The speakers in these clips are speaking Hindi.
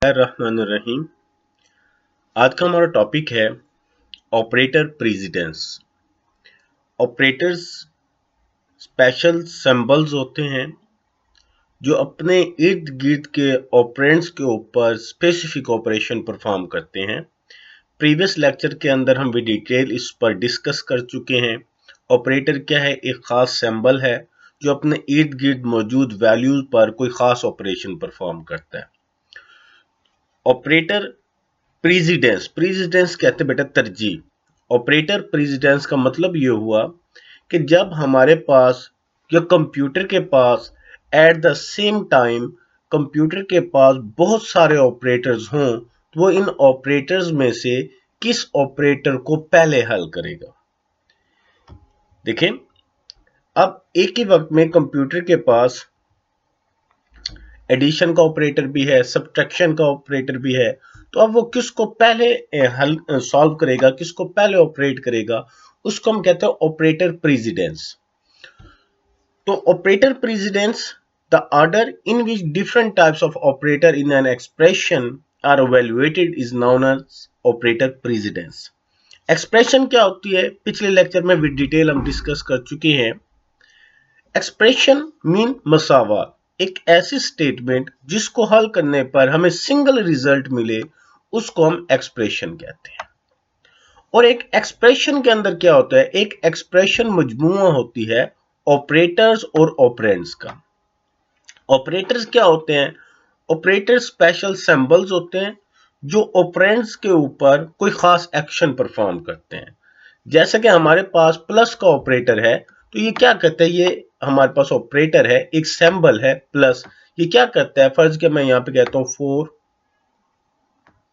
रहमानिर्रहीम। आज का हमारा टॉपिक है operator precedence. Operators special symbols होते हैं जो अपने इर्द गिर्द के ऑपरेंड्स के ऊपर स्पेसिफिक ऑपरेशन परफॉर्म करते हैं। प्रीवियस लेक्चर के अंदर हम भी डिटेल इस पर डिस्कस कर चुके हैं। ऑपरेटर क्या है? एक खास सिंबल है जो अपने इर्द गिर्द मौजूद वैल्यूज पर कोई खास ऑपरेशन परफॉर्म करता है। ऑपरेटर प्रेसिडेंस कहते हैं बेटा तरजीह। ऑपरेटर प्रेसिडेंस का मतलब ये हुआ कि जब हमारे पास या कंप्यूटर के पास at the same time computer के पास बहुत सारे ऑपरेटर्स हों तो वो इन ऑपरेटर्स में से किस ऑपरेटर को पहले हल करेगा। देखें, अब एक ही वक्त में कंप्यूटर के पास एडिशन का ऑपरेटर भी है, सब्ट्रैक्शन का ऑपरेटर भी है, तो अब वो किसको पहले हल सॉल्व करेगा, किसको पहले ऑपरेट करेगा, उसको हम कहते हैं ऑपरेटर प्रेसिडेंस। तो operator precedence, the order in which different types of operator in an expression are evaluated is known as operator precedence. Expression क्या होती है पिछले लेक्चर में विद डिटेल हम डिस्कस कर चुके हैं। एक्सप्रेशन मीन मसावात, एक ऐसी स्टेटमेंट जिसको हल करने पर हमें सिंगल रिजल्ट मिले उसको हम एक्सप्रेशन कहते हैं। और एक एक्सप्रेशन के अंदर क्या होता है? एक एक्सप्रेशन मजमूआ होती है ऑपरेटर्स और ऑपरेंड्स का। ऑपरेटर्स क्या होते हैं? ऑपरेटर्स स्पेशल सिंबल्स होते हैं जो ऑपरेंड्स के ऊपर कोई खास एक्शन परफॉर्म करते हैं। जैसे कि हमारे पास प्लस का ऑपरेटर है, तो ये क्या करता है? ये हमारे पास ऑपरेटर है, एक सिंबल है प्लस। ये क्या करता है? फर्ज के मैं यहाँ पे कहता हूँ 4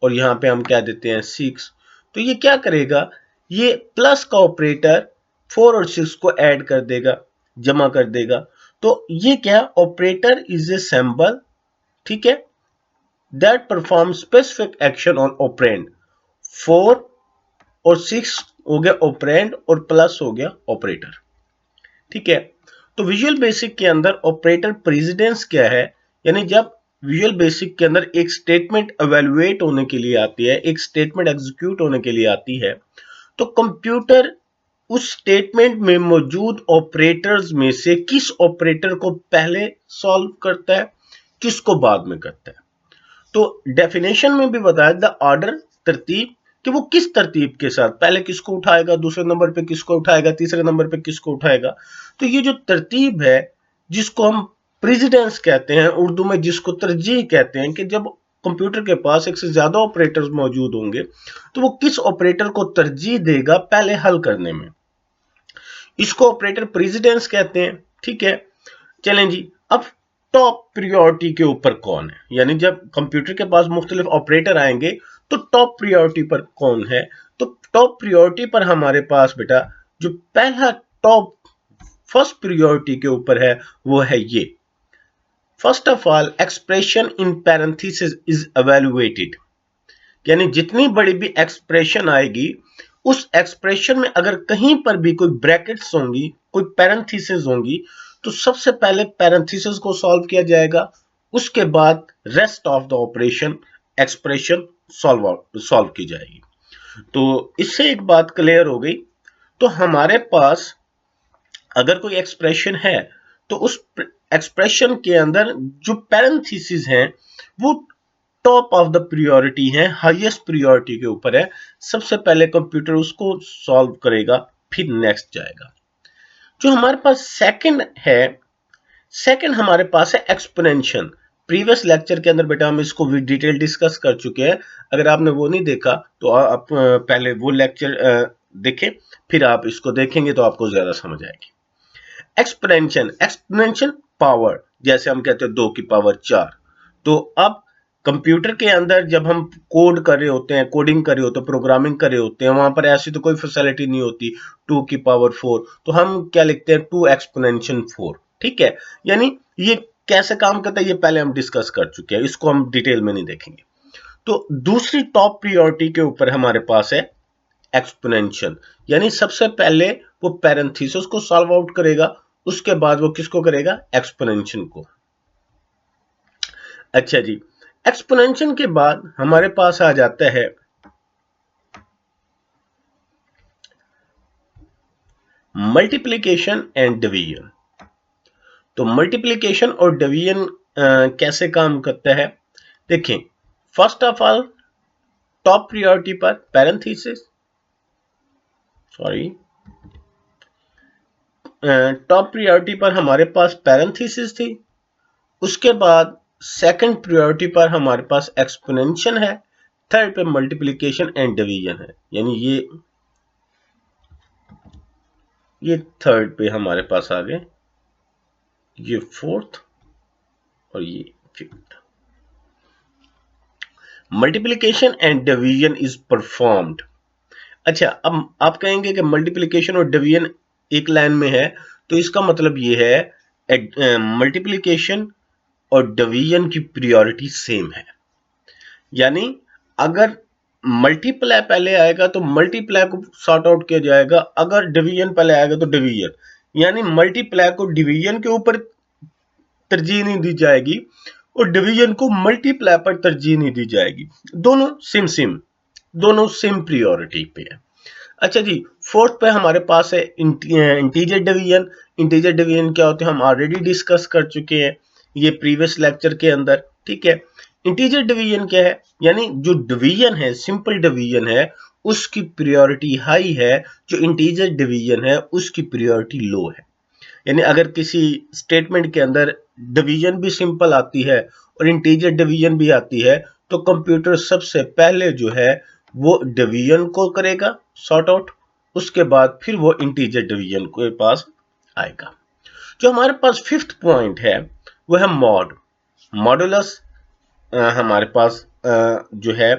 और यहाँ पे हम क्या देते हैं 6, तो ये क्या करेगा? ये प्लस का ऑपरेटर 4 और 6 को ऐड कर देगा, जमा कर देगा। तो ये क्या? ऑपरेटर इज ए सिंबल, ठीक है, that perform specific action on operand. 4 और 6 हो गया ऑपरेंड और प्लस हो गया ऑपरेटर, ठीक है। तो विजुअल बेसिक के अंदर ऑपरेटर प्रेसिडेंस क्या है? यानी जब विजुअल बेसिक के अंदर एक स्टेटमेंट इवैल्यूएट होने के लिए आती है, एक स्टेटमेंट एग्जीक्यूट होने के लिए आती है, तो कंप्यूटर उस स्टेटमेंट में मौजूद ऑपरेटर्स में से किस ऑपरेटर को पहले सॉल्व करता है, किसको बाद में करता है। तो डेफिनेशन में भी बताया द ऑर्डर, तरतीब, कि वो किस तरतीब के साथ पहले किसको उठाएगा, दूसरे नंबर पे किसको उठाएगा, तीसरे नंबर पे किसको उठाएगा। तो ये जो तरतीब है जिसको हम प्रेसिडेंस कहते हैं, उर्दू में जिसको तरजीह कहते हैं, कि जब कंप्यूटर के पास एक से ज्यादा ऑपरेटर्स मौजूद होंगे तो वो किस ऑपरेटर को तरजीह देगा पहले हल करने में, इसको ऑपरेटर प्रेसिडेंस कहते हैं, ठीक है। चलें जी, अब टॉप प्रियोरिटी के ऊपर कौन है? यानी जब कंप्यूटर के पास मुख्तलिफ ऑपरेटर आएंगे तो टॉप प्रियोरिटी पर कौन है? तो टॉप प्रियोरिटी पर हमारे पास बेटा जो पहला टॉप फर्स्ट प्रियोरिटी के ऊपर है वो है ये। First of all, expression in parenthesis is evaluated. यानी जितनी बड़ी भी एक्सप्रेशन आएगी उस एक्सप्रेशन में अगर कहीं पर भी कोई ब्रैकेट्स होंगी, कोई पैरेंथेसिस होंगी, तो सबसे पहले पैरेंथेसिस को सॉल्व किया जाएगा, उसके बाद rest of the operation expression solve की जाएगी। तो इससे एक बात क्लियर हो गई। तो हमारे पास अगर कोई एक्सप्रेशन है तो उस एक्सप्रेशन के अंदर जो पैरेंथेसिस हैं वो टॉप ऑफ द प्रियोरिटी है, हाईएस्ट प्रियोरिटी के ऊपर है। सबसे पहले कंप्यूटर उसको सॉल्व करेगा, फिर नेक्स्ट जाएगा। जो हमारे पास सेकंड है, सेकंड हमारे पास है एक्सपोनेंशियल। प्रीवियस लेक्चर के अंदर बेटा हम इसको डिटेल डिस्कस कर चुके हैं। अगर आपने वो नहीं देखा तो आप पहले वो लेक्चर देखें, फिर आप इसको देखेंगे तो आपको ज्यादा समझ आएगी। एक्सपोनेंशियल, एक्सपोनेंशियल पावर, जैसे हम कहते हैं 2 की पावर 4। तो अब कंप्यूटर के अंदर जब हम कोड कर रहे होते हैं, कोडिंग कर रहे होते हैं, प्रोग्रामिंग कर रहे होते हैं, वहां पर ऐसी तो कोई फैसिलिटी नहीं होती 2 की पावर 4, तो हम क्या लिखते हैं 2 एक्सपोनेंशियल 4, ठीक है। यानी ये कैसे काम करता है ये पहले हम डिस्कस कर चुके हैं, इसको हम डिटेल में नहीं देखेंगे। तो दूसरी टॉप प्रियोरिटी के ऊपर हमारे पास है एक्सपोनेंशियल। यानी सबसे पहले वो पैरेंथेसिस को सॉल्व आउट करेगा, उसके बाद वो किसको करेगा? एक्सपोनेंशियल को। अच्छा जी, एक्सपोनेंशियल के बाद हमारे पास आ जाता है मल्टीप्लिकेशन एंड डिवीजन। तो मल्टीप्लिकेशन और डिवीजन कैसे काम करता है, देखें। First of all top priority पर पैरेंथेसिस, टॉप प्रायोरिटी पर हमारे पास पैरेंथेसिस थी। उसके बाद सेकंड प्रायोरिटी पर हमारे पास एक्सपोनेंशियल है, थर्ड पे मल्टीप्लिकेशन एंड डिवीजन है, यानी ये थर्ड पे हमारे पास आ गए, ये फोर्थ और ये fifth. Multiplication and division is performed. अच्छा, अब आप कहेंगे कि मल्टीप्लिकेशन और डिवीजन एक लाइन में है, तो इसका मतलब ये है मल्टीप्लिकेशन और डिवीजन की प्रायोरिटी सेम है। यानी अगर मल्टीप्लाई पहले आएगा तो मल्टीप्लाई को सॉर्ट आउट किया जाएगा, अगर डिवीजन पहले आएगा तो डिवीजन, यानी मल्टीप्लाई को डिवीजन के ऊपर तरजीह नहीं दी जाएगी और डिवीजन को मल्टीप्लाई पर तरजीह नहीं दी जाएगी। दोनों सेम प्रायोरिटी पे है। अच्छा जी, फोर्थ पे हमारे पास है इंटीजर डिवीजन। इंटीजर डिवीजन क्या होते हैं हम ऑलरेडी डिस्कस कर चुके हैं ये प्रीवियस लेक्चर के अंदर, ठीक है। इंटीजर डिवीजन क्या है, यानी जो डिवीजन है, सिंपल डिवीजन है, उसकी प्रायोरिटी हाई है, जो इंटीजर डिवीजन है उसकी प्रायोरिटी लो है। यानी अगर किसी स्टेटमेंट के अंदर डिवीजन भी सिंपल आती है और इंटीजर डिवीजन भी आती है, तो कंप्यूटर सबसे पहले जो है वो डिवीजन को करेगा सॉर्ट आउट, उसके बाद फिर वो इंटीजर डिवीजन के पास आएगा। जो हमारे पास फिफ्थ पॉइंट है वो है मॉडुलस। हमारे पास जो है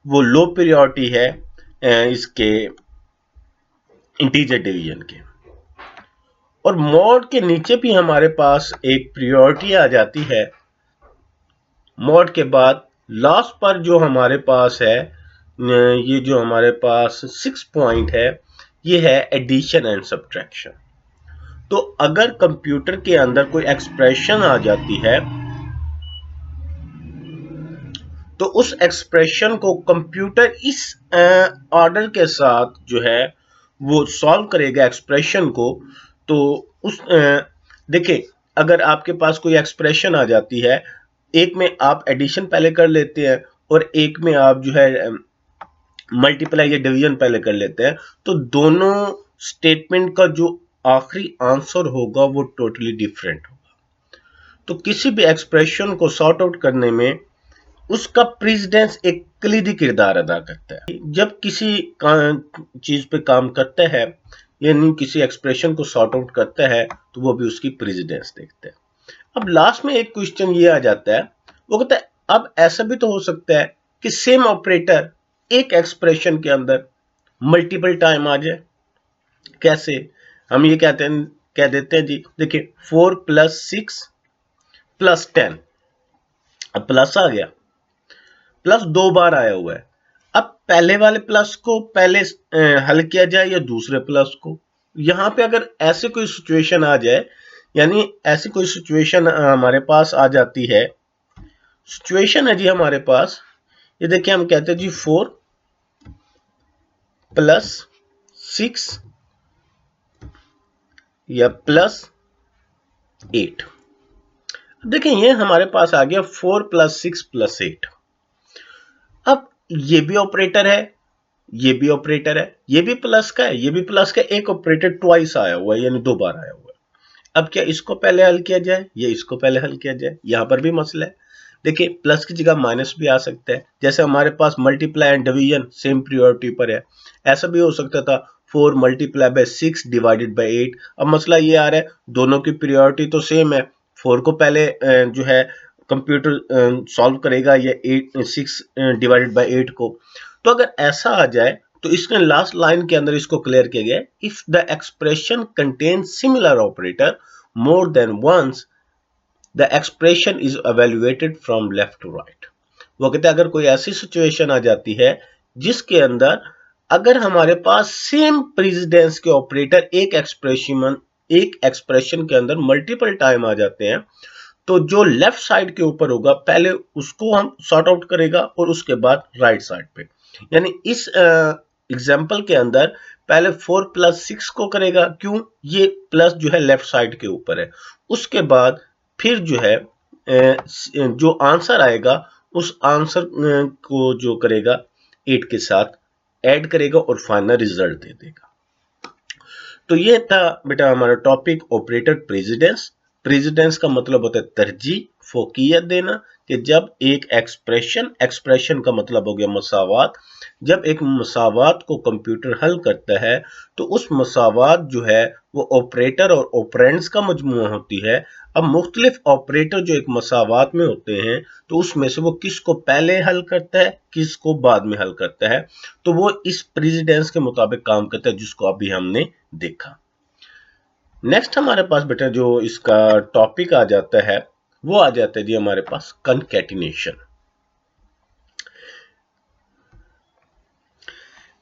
वो लो प्रायोरिटी है इसके इंटीजर डिवीजन के, और मॉड के नीचे भी हमारे पास एक प्रायोरिटी आ जाती है। मॉड के बाद लास्ट पर जो हमारे पास है, ये जो हमारे पास 6 पॉइंट है, ये है एडिशन एंड सब्ट्रैक्शन। तो अगर कंप्यूटर के अंदर कोई एक्सप्रेशन आ जाती है तो उस एक्सप्रेशन को कंप्यूटर इस ऑर्डर के साथ जो है वो सॉल्व करेगा एक्सप्रेशन को। तो उस देखिए, अगर आपके पास कोई एक्सप्रेशन आ जाती है, एक में आप एडिशन पहले कर लेते हैं और एक में आप जो है मल्टीप्लाई या डिवीजन पहले कर लेते हैं, तो दोनों स्टेटमेंट का जो आखिरी आंसर होगा वो टोटली डिफरेंट होगा। तो किसी भी एक्सप्रेशन को सॉर्ट आउट करने में उसका प्रेसिडेंस एक कलीदी किरदार अदा करता है। जब किसी चीज पे काम करता है, यानी किसी एक्सप्रेशन को सॉर्ट आउट करता है, तो वो भी उसकी प्रेसिडेंस देखता है। अब लास्ट में एक क्वेश्चन ये आ जाता है, वो कहता है अब ऐसा भी तो हो सकता है कि सेम ऑपरेटर एक एक्सप्रेशन के अंदर मल्टीपल टाइम आ जाए। कैसे? हम ये कह देते हैं जी, देखिए 4 + 6 + 10, अब प्लस आ गया, प्लस 2 बार आया हुआ है। अब पहले वाले प्लस को पहले हल किया जाए या दूसरे प्लस को। यहां पे अगर ऐसे कोई सिचुएशन आ जाए, यानी ऐसी कोई सिचुएशन हमारे पास आ जाती है, सिचुएशन है जी हमारे पास, ये देखिए हम कहते हैं जी 4 + 6 या +8। देखिए ये हमारे पास आ गया 4 + 6 + 8। अब ये भी ऑपरेटर है, ये भी ऑपरेटर है, ये भी प्लस का है, ये भी प्लस का, एक ऑपरेटर ट्वाइस आया हुआ है, यानी 2 बार आया हुआ है। अब क्या इसको पहले हल किया जाए या इसको पहले हल किया जाए? यहां पर भी मसला है। देखिए प्लस की जगह माइनस भी आ सकता है, जैसे हमारे पास multiply and division same priority पर है। ऐसा भी हो सकता था 4 × 6 / 8। अब मसला ये आ रहा है दोनों की प्रायोरिटी तो सेम है, 4 को पहले जो है कंप्यूटर सॉल्व करेगा या 6 / 8 को। तो अगर ऐसा आ जाए तो इसने लास्ट लाइन के अंदर इसको क्लियर किया गया, if the expression contains similar operator more than once the expression is evaluated from left to right. वो कहते हैं अगर कोई ऐसी सिचुएशन आ जाती है जिसके अंदर अगर हमारे पास सेम प्रेसिडेंस के ऑपरेटर एक एक्सप्रेशन के अंदर मल्टीपल टाइम आ जाते हैं, तो जो लेफ्ट साइड के ऊपर होगा पहले उसको हम सॉर्ट आउट करेगा और उसके बाद राइट साइड पे। यानी इस एग्जाम्पल के अंदर पहले 4 + 6 को करेगा, क्यों, ये प्लस जो है लेफ्ट साइड के ऊपर है। उसके बाद फिर जो है जो आंसर आएगा उस आंसर को जो करेगा 8 के साथ ऐड करेगा और फाइनल रिजल्ट दे देगा। तो ये था बेटा हमारा टॉपिक ऑपरेटर प्रेसिडेंस। प्रेसिडेंस का मतलब होता है तरजीह, फोकियत देना, कि जब एक एक्सप्रेशन का मतलब हो गया मसावात, जब एक मसावात को कंप्यूटर हल करता है तो उस मसावात जो है वो ऑपरेटर और ऑपरेंड्स का मजमूआ होती है। अब मुख्तलिफ ऑपरेटर जो एक मसावात में होते हैं तो उसमें से वो किसको पहले हल करता है, किसको बाद में हल करता है, तो वो इस प्रेसिडेंस के मुताबिक काम करता है जिसको अभी हमने देखा। नेक्स्ट हमारे पास बेटा जो इसका टॉपिक आ जाता है वो आ जाता है जी हमारे पास कंकैटिनेशन।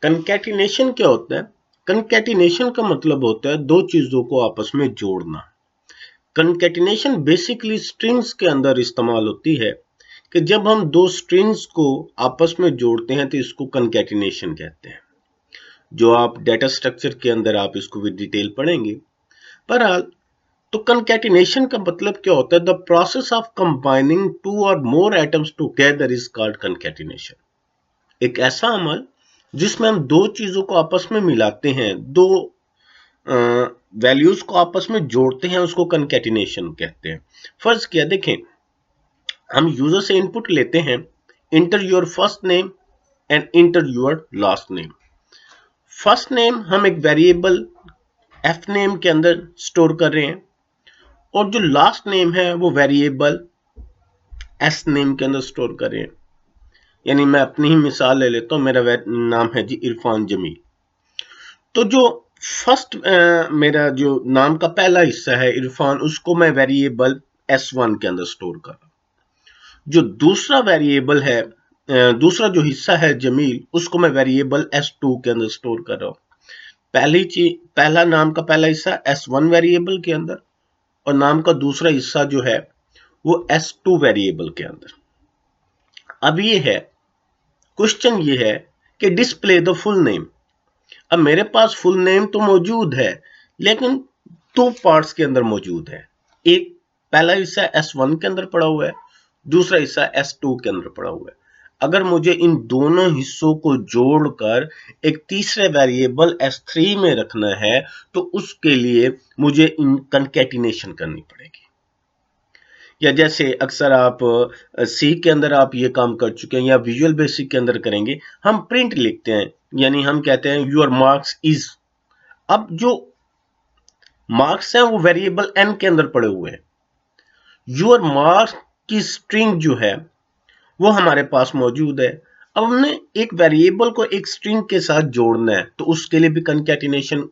कंकैटिनेशन क्या होता है? कंकैटिनेशन का मतलब होता है दो चीजों को आपस में जोड़ना। कंकैटिनेशन बेसिकली स्ट्रिंग्स के अंदर इस्तेमाल होती है कि जब हम दो स्ट्रिंग्स को आपस में जोड़ते हैं तो इसको कंकैटिनेशन कहते हैं। जो आप डेटा स्ट्रक्चर के अंदर आप इसको भी डिटेल पढ़ेंगे। बहरहाल तो कंकैटिनेशन का मतलब क्या होता है? द प्रोसेस ऑफ कंबाइनिंग 2 और मोर atoms together is called concatenation. एक ऐसा अमल जिसमें हम दो चीजों को आपस में मिलाते हैं, दो वैल्यूज को आपस में जोड़ते हैं, उसको कंकैटिनेशन कहते हैं। फर्ज किया देखें, हम यूजर से इनपुट लेते हैं, inter your first name and inter your last name. First name हम एक वेरिएबल एफ नेम के अंदर स्टोर कर रहे हैं और जो लास्ट नेम है वो वेरिएबल एस नेम के अंदर स्टोर कर रहे हैं। यानी मैं अपनी ही मिसाल ले लेता हूं, मेरा नाम है जी इरफान जमील। तो जो फर्स्ट मेरा जो नाम का पहला हिस्सा है इरफान, उसको मैं वेरिएबल S1 के अंदर स्टोर कर रहा हूं। जो दूसरा वेरिएबल है, दूसरा जो हिस्सा है जमील, उसको मैं वेरिएबल S2 के अंदर स्टोर कर रहा हूं। पहला नाम का पहला हिस्सा S1 वेरिएबल के अंदर और नाम का दूसरा हिस्सा जो है वो S2 वेरिएबल के अंदर। अब ये है क्वेश्चन, ये है कि डिस्प्ले द फुल नेम। अब मेरे पास फुल नेम तो मौजूद है लेकिन दो पार्ट्स के अंदर मौजूद है। एक पहला हिस्सा S1 के अंदर पड़ा हुआ है, दूसरा हिस्सा S2 के अंदर पड़ा हुआ है। अगर मुझे इन दोनों हिस्सों को जोड़कर एक तीसरे वेरिएबल S3 में रखना है तो उसके लिए मुझे इन कंकैटिनेशन करनी पड़ेगी। या जैसे अक्सर आप सी के अंदर आप ये काम कर चुके हैं या विजुअल बेसिक के अंदर करेंगे, हम प्रिंट लिखते हैं, यानी हम कहते हैं योर मार्क्स इज। अब जो मार्क्स हैं वो वेरिएबल एन के अंदर पड़े हुए हैं। योर मार्क्स की स्ट्रिंग जो है वो हमारे पास मौजूद है। अब हमने एक वेरिएबल को एक स्ट्रिंग के साथ जोड़ना है तो उसके लिए भी कंकैटिनेशन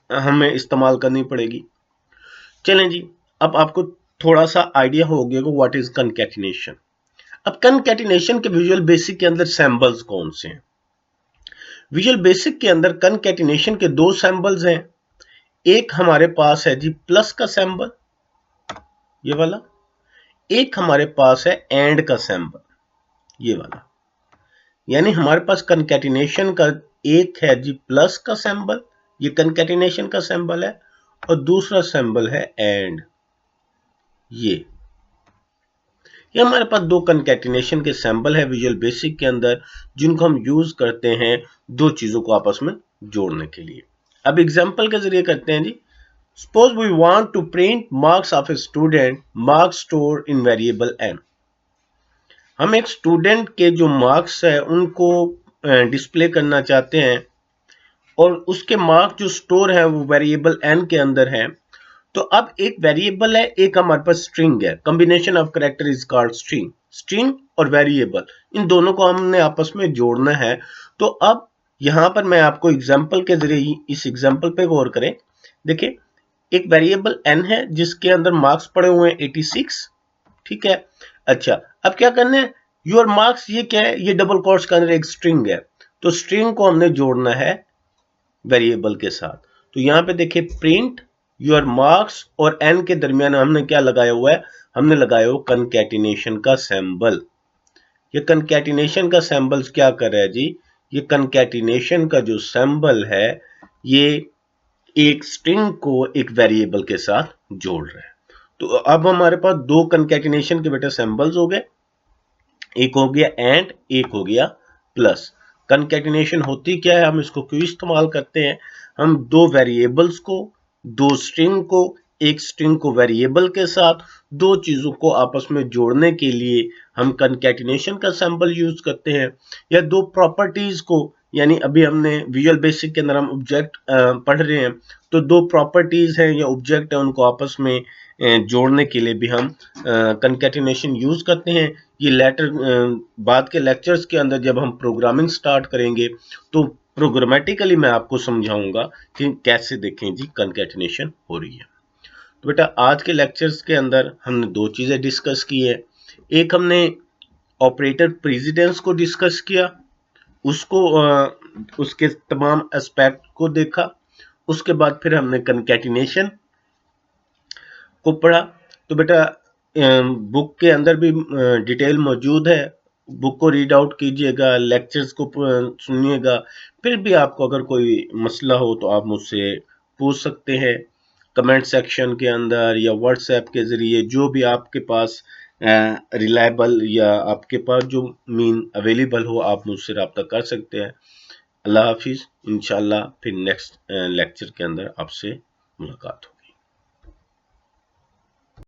हमें इस्तेमाल करनी पड़ेगी। चलें जी, अब आपको थोड़ा सा आइडिया हो गया कि व्हाट इज कंकैटिनेशन। अब कंकैटिनेशन के विजुअल बेसिक के अंदर सैंबल्स कौन से हैं? विजुअल बेसिक के अंदर कंकैटिनेशन के दो सैंबल्स हैं। एक हमारे पास है जी प्लस का सैंबल, ये वाला। एक हमारे पास है एंड का सैंबल, ये वाला। यानी हमारे पास कंकैटिनेशन का एक है जी प्लस का सैंबल, ये कंकैटिनेशन का सैंबल है, और दूसरा सैंबल है एंड, ये हमारे पास दो कंकैटिनेशन के सैंबल है विजुअल बेसिक के अंदर, जिनको हम यूज करते हैं दो चीजों को आपस में जोड़ने के लिए। अब एग्जांपल के जरिए करते हैं जी। Suppose we want to print marks of a student, marks store in variable n। हम एक स्टूडेंट के जो मार्क्स है उनको डिस्प्ले करना चाहते हैं और उसके मार्क्स जो स्टोर है वो वेरिएबल n के अंदर है। तो अब एक वेरिएबल है, एक हमारे पास स्ट्रिंग है। Combination of character is called string. String और वेरिएबल, इन दोनों को हमने आपस में जोड़ना है। तो अब यहां पर मैं आपको एग्जांपल के जरिए इस एग्जांपल पे गौर करें। देखिए, एक वेरिएबल n है जिसके अंदर मार्क्स पड़े हुए हैं 86, ठीक है। अच्छा, अब क्या करना है, योर मार्क्स, ये क्या है, ये डबल कोट्स के अंदर एक स्ट्रिंग है, तो स्ट्रिंग को हमने जोड़ना है वेरिएबल के साथ। तो यहां पे देखिए प्रिंट योर मार्क्स और एन के दरमियान हमने क्या लगाया हुआ है, हमने लगाया हुआ कंकैटिनेशन का सिंबल। ये कंकैटिनेशन का सिंबल क्या कर रहा है जी, ये कंकैटिनेशन का जो सिंबल है ये एक स्ट्रिंग को एक वेरिएबल के साथ जोड़ रहा है। तो अब हमारे पास दो कंकैटिनेशन के बेटा सिंबल्स हो गए, एक हो गया एंड, एक हो गया प्लस। कंकैटिनेशन होती क्या है, हम इसको क्यों इस्तेमाल करते हैं, हम दो वेरिएबल्स को, दो स्ट्रिंग को, एक स्ट्रिंग को वेरिएबल के साथ, दो चीजों को आपस में जोड़ने के लिए हम कंकैटिनेशन का सिंबल यूज करते हैं। या दो प्रॉपर्टीज को, यानी अभी हमने विजुअल बेसिक के अंदर हम ऑब्जेक्ट पढ़ रहे हैं, तो दो प्रॉपर्टीज हैं या ऑब्जेक्ट है, उनको आपस में जोड़ने के लिए भी हम कंकैटिनेशन यूज करते हैं। ये लेटर बाद के लेक्चर्स के अंदर जब हम प्रोग्रामिंग स्टार्ट करेंगे तो प्रोग्रामेटिकली मैं आपको समझाऊंगा कि कैसे देखें जी कंकैटिनेशन हो रही है। तो बेटा आज के लेक्चर्स के अंदर हमने दो चीजें डिस्कस की है। एक हमने ऑपरेटर प्रेसिडेंस को डिस्कस किया, उसको उसके तमाम एस्पेक्ट को देखा। उसके बाद फिर हमने कंकैटिनेशन को पढ़ा। तो बेटा बुक के अंदर भी डिटेल मौजूद है, बुक को रीड आउट कीजिएगा, लेक्चर्स को सुनिएगा। फिर भी आपको अगर कोई मसला हो तो आप मुझसे पूछ सकते हैं कमेंट सेक्शन के अंदर या व्हाट्सएप के ज़रिए, जो भी आपके पास रिलायबल या आपके पास जो मीन अवेलेबल हो आप मुझसे रब्ता कर सकते हैं। अल्लाह हाफिज़, इंशाल्लाह फिर नेक्स्ट लेक्चर के अंदर आपसे मुलाकात हो।